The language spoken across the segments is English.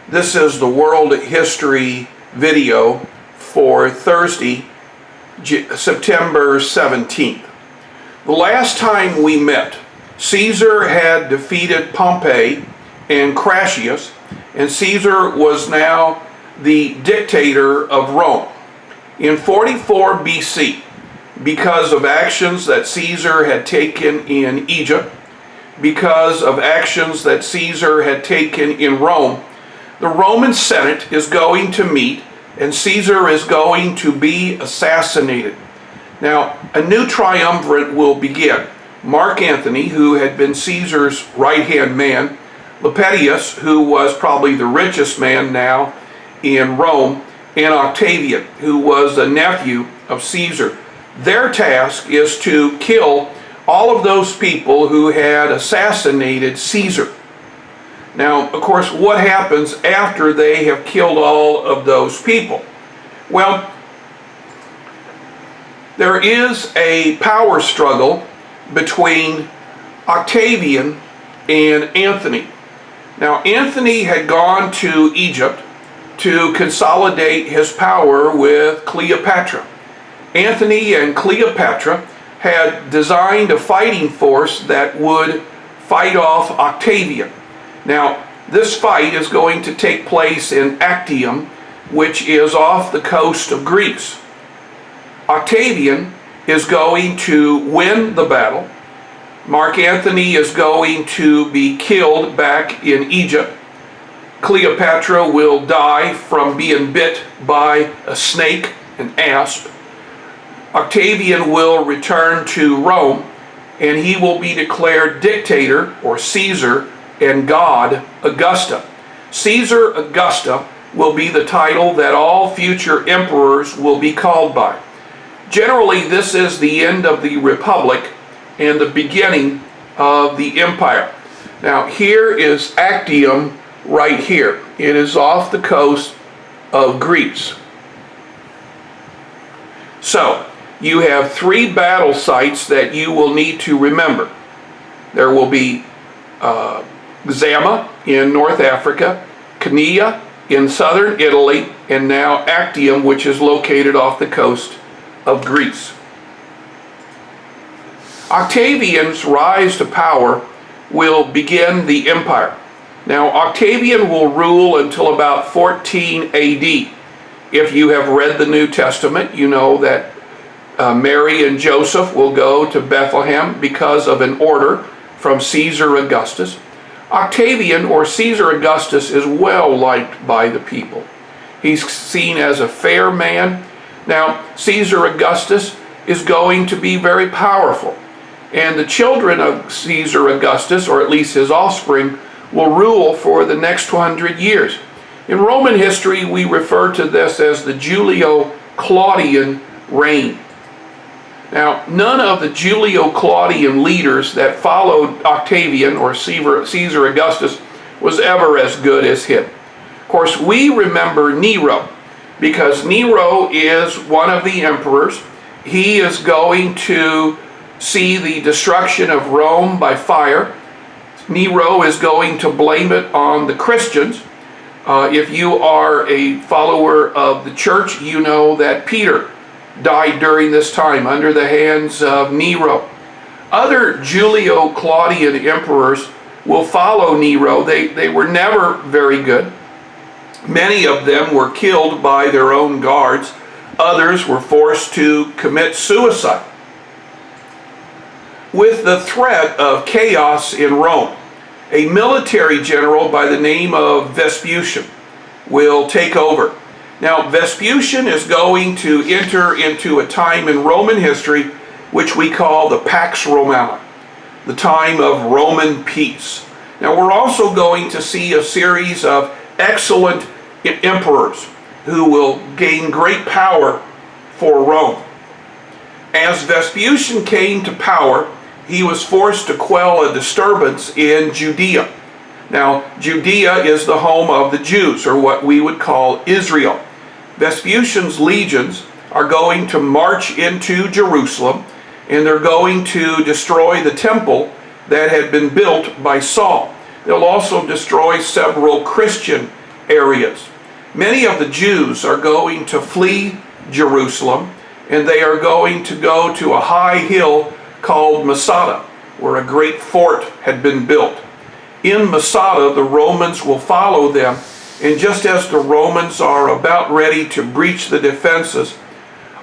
This is the world history video for Thursday, September 17th. The last time we met, Caesar had defeated Pompey and Crassus, and Caesar was now the dictator of Rome. In 44 BC, because of actions that Caesar had taken in Egypt, because of actions that Caesar had taken in Rome, the Roman Senate is going to meet and Caesar is going to be assassinated. Now, a new triumvirate will begin. Mark Antony, who had been Caesar's right-hand man, Lepidus, who was probably the richest man now in Rome, and Octavian, who was a nephew of Caesar. Their task is to kill all of those people who had assassinated Caesar. Now, of course, what happens after they have killed all of those people? Well, there is a power struggle between Octavian and Antony. Now, Antony had gone to Egypt to consolidate his power with Cleopatra. Antony and Cleopatra had designed a fighting force that would fight off Octavian. Now, this fight is going to take place in Actium, which is off the coast of Greece. Octavian is going to win the battle. Mark Antony is going to be killed back in Egypt. Cleopatra will die from being bit by a snake, an asp. Octavian will return to Rome, and he will be declared dictator, or Caesar, and God, Augusta. Caesar Augusta will be the title that all future emperors will be called by. Generally, this is the end of the Republic and the beginning of the empire. Now, here is Actium right here. It is off the coast of Greece. So, you have three battle sites that you will need to remember. There will be Zama in North Africa, Canea in southern Italy, and now Actium, which is located off the coast of Greece. Octavian's rise to power will begin the empire. Now, Octavian will rule until about 14 AD. If you have read the New Testament, you know that Mary and Joseph will go to Bethlehem because of an order from Caesar Augustus. Octavian, or Caesar Augustus, is well liked by the people. He's seen as a fair man. Now, Caesar Augustus is going to be very powerful, and the children of Caesar Augustus, or at least his offspring, will rule for the next 200 years. In Roman history, we refer to this as the Julio-Claudian reign. Now, none of the Julio-Claudian leaders that followed Octavian, or Caesar Augustus, was ever as good as him. Of course, we remember Nero, because Nero is one of the emperors. He is going to see the destruction of Rome by fire. Nero is going to blame it on the Christians. If you are a follower of the church, you know that Peter died during this time under the hands of Nero. Other Julio-Claudian emperors will follow Nero. They were never very good. Many of them were killed by their own guards. Others were forced to commit suicide. With the threat of chaos in Rome, a military general by the name of Vespasian will take over. Now, Vespasian is going to enter into a time in Roman history which we call the Pax Romana, the time of Roman peace. Now, we're also going to see a series of excellent emperors who will gain great power for Rome. As Vespasian came to power, he was forced to quell a disturbance in Judea. Now, Judea is the home of the Jews, or what we would call Israel. Vespasian's legions are going to march into Jerusalem, and they're going to destroy the temple that had been built by Saul. They'll also destroy several Christian areas. Many of the Jews are going to flee Jerusalem, and they are going to go to a high hill called Masada, where a great fort had been built. In Masada, the Romans will follow them, and just as the Romans are about ready to breach the defenses,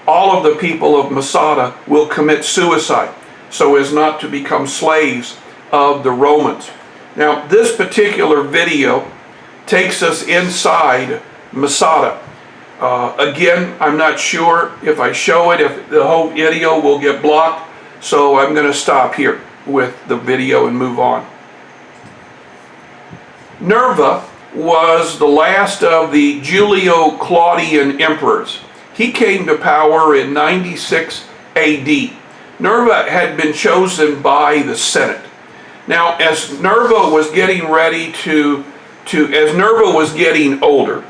all of the people of Masada will commit suicide so as not to become slaves of the Romans. Now, this particular video takes us inside Masada. Again, I'm not sure if I show it, if the whole video will get blocked, so I'm going to stop here with the video and move on. Nerva was the last of the Julio-Claudian emperors. He came to power in 96 AD. Nerva had been chosen by the Senate. Now, as Nerva was getting older,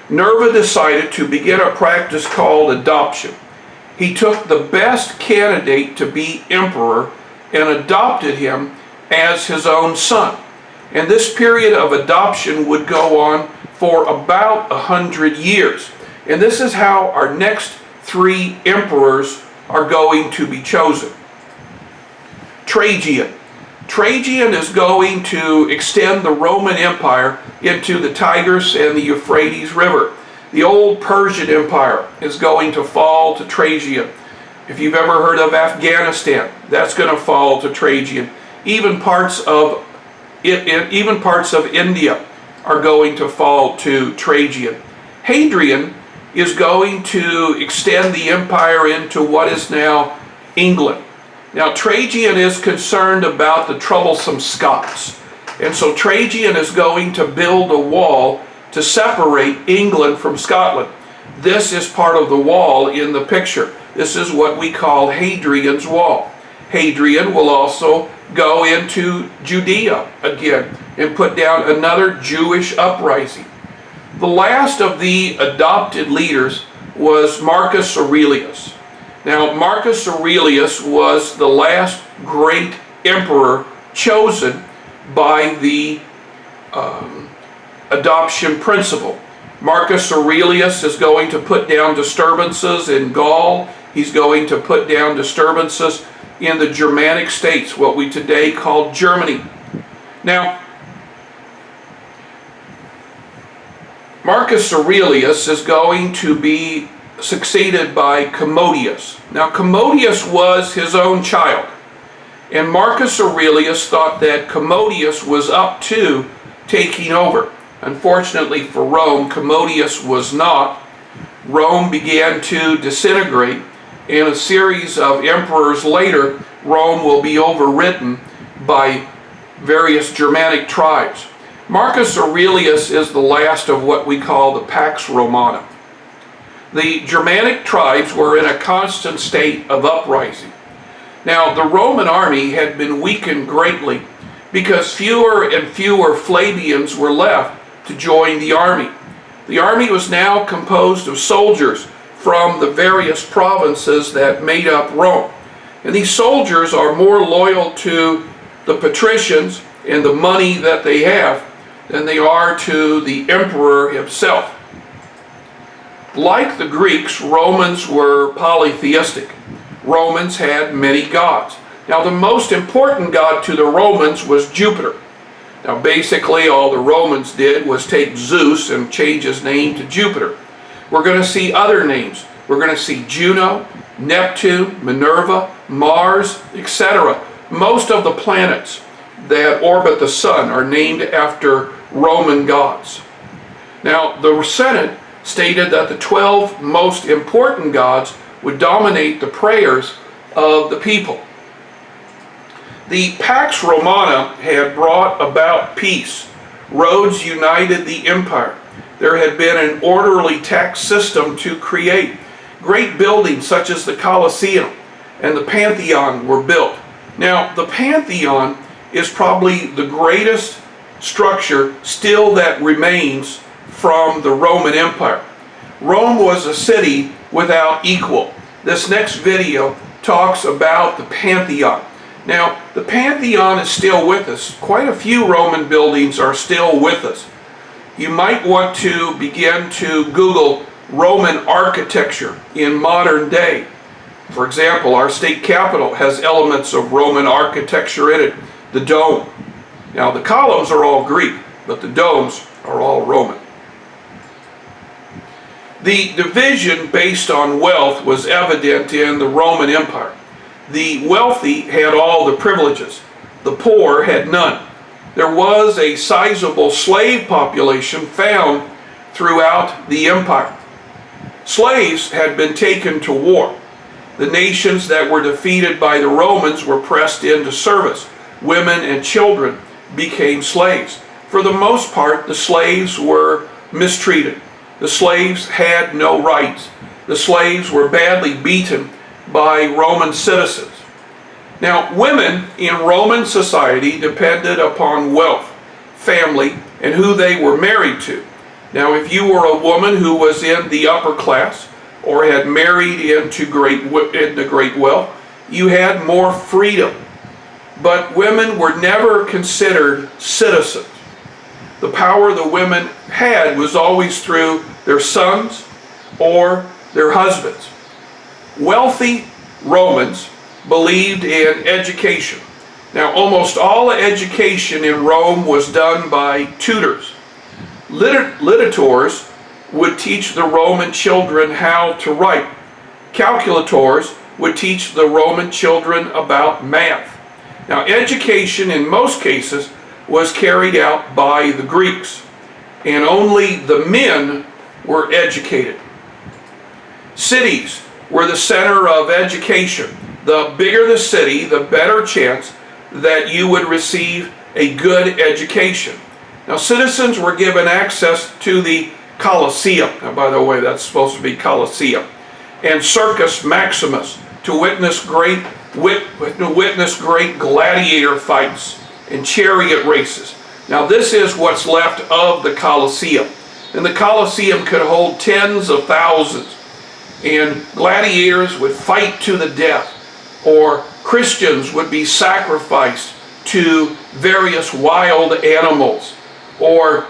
Nerva decided to begin a practice called adoption. He took the best candidate to be emperor and adopted him as his own son. And this period of adoption would go on for about 100 years. And this is how our next three emperors are going to be chosen. Trajan. Trajan is going to extend the Roman Empire into the Tigris and the Euphrates River. The old Persian Empire is going to fall to Trajan. If you've ever heard of Afghanistan, that's going to fall to Trajan. Even parts of India are going to fall to Trajan. Hadrian is going to extend the empire into what is now England. Now, Trajan is concerned about the troublesome Scots. And so Trajan is going to build a wall to separate England from Scotland. This is part of the wall in the picture. This is what we call Hadrian's Wall. Hadrian will also go into Judea again and put down another Jewish uprising. The last of the adopted leaders was Marcus Aurelius. Now, Marcus Aurelius was the last great emperor chosen by the adoption principle. Marcus Aurelius is going to put down disturbances in Gaul. He's going to put down disturbances in the Germanic states, what we today call Germany. Now, Marcus Aurelius is going to be succeeded by Commodius. Now, Commodius was his own child, and Marcus Aurelius thought that Commodius was up to taking over. Unfortunately for Rome, Commodius was not. Rome began to disintegrate. In a series of emperors later, Rome will be overridden by various Germanic tribes. Marcus Aurelius is the last of what we call the Pax Romana. The Germanic tribes were in a constant state of uprising. Now, the Roman army had been weakened greatly because fewer and fewer Flavians were left to join the army. The army was now composed of soldiers from the various provinces that made up Rome. And these soldiers are more loyal to the patricians and the money that they have than they are to the emperor himself. Like the Greeks, Romans were polytheistic. Romans had many gods. Now, the most important god to the Romans was Jupiter. Now, basically, all the Romans did was take Zeus and change his name to Jupiter. We're going to see other names. We're going to see Juno, Neptune, Minerva, Mars, etc. Most of the planets that orbit the sun are named after Roman gods. Now, the Senate stated that the 12 most important gods would dominate the prayers of the people. The Pax Romana had brought about peace. Roads united the empire. There had been an orderly tax system to create. Great buildings such as the Colosseum and the Pantheon were built. Now, the Pantheon is probably the greatest structure still that remains from the Roman Empire. Rome was a city without equal. This next video talks about the Pantheon. Now, the Pantheon is still with us. Quite a few Roman buildings are still with us. You might want to begin to Google Roman architecture in modern day. For example, our state capitol has elements of Roman architecture in it, the dome. Now the columns are all Greek, but the domes are all Roman. The division based on wealth was evident in the Roman Empire. The wealthy had all the privileges. The poor had none. There was a sizable slave population found throughout the empire. Slaves had been taken to war. The nations that were defeated by the Romans were pressed into service. Women and children became slaves. For the most part, the slaves were mistreated. The slaves had no rights. The slaves were badly beaten by Roman citizens. Now, women in Roman society depended upon wealth, family, and who they were married to. Now, if you were a woman who was in the upper class or had married into great wealth, you had more freedom. But women were never considered citizens. The power the women had was always through their sons or their husbands. Wealthy Romans believed in education. Now, almost all education in Rome was done by tutors. Literators would teach the Roman children how to write. Calculators would teach the Roman children about math. Now, education in most cases was carried out by the Greeks, and only the men were educated. Cities were the center of education. The bigger the city, the better chance that you would receive a good education. Now, citizens were given access to the Colosseum. Now, by the way, that's supposed to be Colosseum. And Circus Maximus to witness great gladiator fights and chariot races. Now, this is what's left of the Colosseum. And the Colosseum could hold tens of thousands. And gladiators would fight to the death, or Christians would be sacrificed to various wild animals, or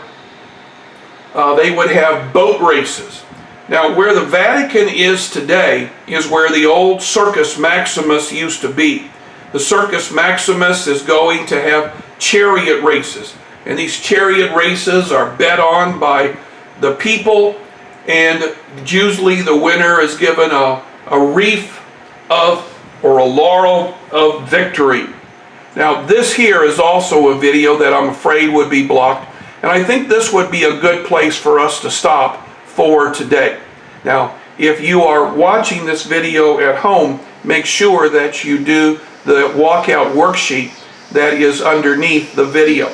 they would have boat races. Now, where the Vatican is today is where the old Circus Maximus used to be. The Circus Maximus is going to have chariot races, and these chariot races are bet on by the people, and usually the winner is given a wreath of, or a laurel of victory. Now, this here is also a video that I'm afraid would be blocked, and I think this would be a good place for us to stop for today. Now, if you are watching this video at home, make sure that you do the walkout worksheet that is underneath the video.